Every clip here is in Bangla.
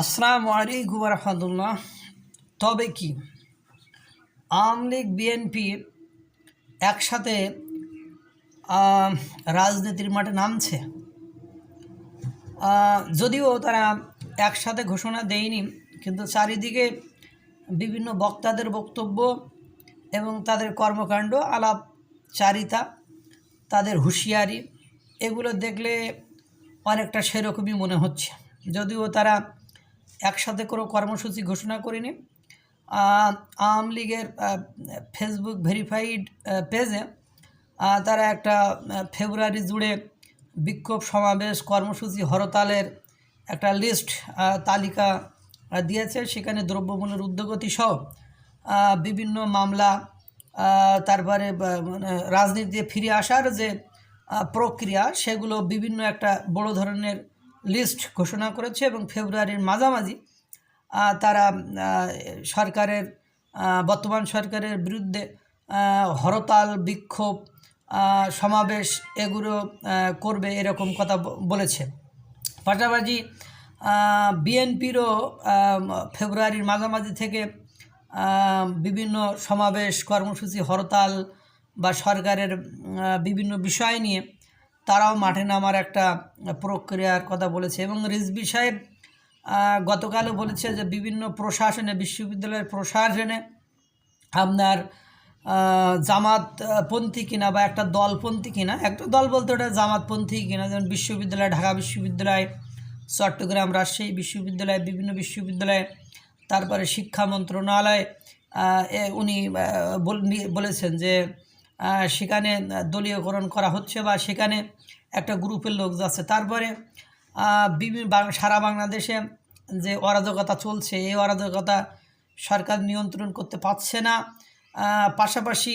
আসসালামু আলাইকুম ওয়া রাহমাতুল্লাহ। তবে কি আওয়ামী লীগ বিএনপি একসাথে রাজনীতির মাঠে নামছে? যদিও তারা একসাথে ঘোষণা দেয়নি, কিন্তু চারিদিকে বিভিন্ন বক্তাদের বক্তব্য এবং তাদের কর্মকাণ্ড, আলাপচারিতা, তাদের হুঁশিয়ারি, এগুলো দেখলে অনেকটা সেরকমই মনে হচ্ছে। যদিও তারা একসাথে কোনো কর্মসূচি ঘোষণা করেনি। আওয়ামী লীগের ফেসবুক ভেরিফাইড পেজে তারা একটা ফেব্রুয়ারি জুড়ে বিক্ষোভ সমাবেশ কর্মসূচি হরতালের একটা লিস্ট তালিকা দিয়েছে। সেখানে দ্রব্যমূল্যের ঊর্ধ্বগতি সহ বিভিন্ন মামলা, তারপরে মানে রাজনীতিতে ফিরে আসার যে প্রক্রিয়া, সেগুলো বিভিন্ন একটা বড় ধরনের লিস্ট ঘোষণা করেছে। এবং ফেব্রুয়ারির মাঝামাঝি তারা সরকারের বর্তমান সরকারের বিরুদ্ধে হরতাল, বিক্ষোভ, সমাবেশ এগুলো করবে, এরকম কথা বলেছে। পাশাপাশি বিএনপিরও ফেব্রুয়ারির মাঝামাঝি থেকে বিভিন্ন সমাবেশ কর্মসূচি, হরতাল বা সরকারের বিভিন্ন বিষয় নিয়ে তারাও মাঠে নামার একটা প্রক্রিয়ার কথা বলেছে। এবং রিজভী সাহেব গতকালও বলেছে যে বিভিন্ন প্রশাসনে, বিশ্ববিদ্যালয়ের প্রশাসনে আপনার জামাতপন্থী কিনা বা একটা দলপন্থী কিনা, একটা দল বলতে ওটা জামাতপন্থী কিনা, যেমন বিশ্ববিদ্যালয়, ঢাকা বিশ্ববিদ্যালয়, চট্টগ্রাম, রাজশাহী বিশ্ববিদ্যালয়, বিভিন্ন বিশ্ববিদ্যালয়ে, তারপরে শিক্ষা মন্ত্রণালয়, উনি বলেছেন যে সেখানে দলীয়করণ করা হচ্ছে বা সেখানে একটা গ্রুপের লোক যাচ্ছে। তারপরে সারা বাংলাদেশে যে অরাজকতা চলছে, এই অরাজকতা সরকার নিয়ন্ত্রণ করতে পারছে না। পাশাপাশি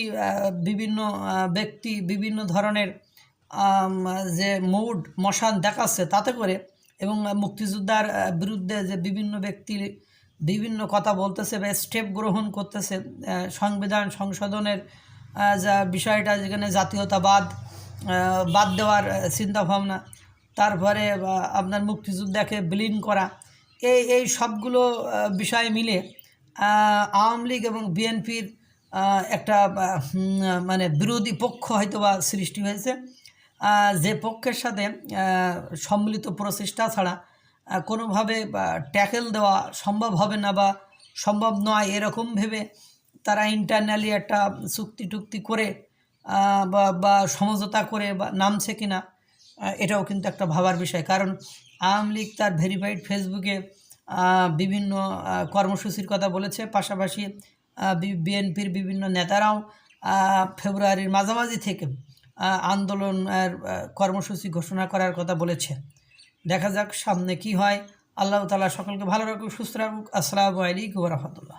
বিভিন্ন ব্যক্তি বিভিন্ন ধরনের যে মুড মশান দেখাচ্ছে, তাতে করে এবং মুক্তিযোদ্ধার বিরুদ্ধে যে বিভিন্ন ব্যক্তি বিভিন্ন কথা বলতেছে বা স্টেপ গ্রহণ করতেছে, সংবিধান সংশোধনের যা বিষয়টা, যেখানে জাতীয়তাবাদ বাদ দেওয়ার চিন্তাভাবনা, তারপরে আপনার মুক্তিযোদ্ধাকে বিলীন করা, এই সবগুলো বিষয় মিলে আওয়ামী লীগ এবং বিএনপির একটা মানে বিরোধী পক্ষ হয়তো বা সৃষ্টি হয়েছে, যে পক্ষের সাথে সম্মিলিত প্রচেষ্টা ছাড়া কোনোভাবে ট্যাকেল দেওয়া সম্ভব হবে না বা সম্ভব নয়, এরকম ভেবে তারা ইন্টারনালি একটা চুক্তি করে বা সমঝোতা করে বা নামছে কিনা, এটাও কিন্তু একটা ভাবার বিষয়। কারণ আওয়ামী লীগ তার ভেরিফাইড ফেসবুকে বিভিন্ন কর্মসূচির কথা বলেছে। পাশাপাশি বিএনপির বিভিন্ন নেতারাও ফেব্রুয়ারির মাঝামাঝি থেকে আন্দোলন কর্মসূচি ঘোষণা করার কথা বলেছে। দেখা যাক সামনে কি হয়। আল্লাহ তাআলা সকলকে ভালো রাখুক, সুস্থ রাখুক। আসসালামু আলাইকুম ওয়া রাহমাতুল্লাহ।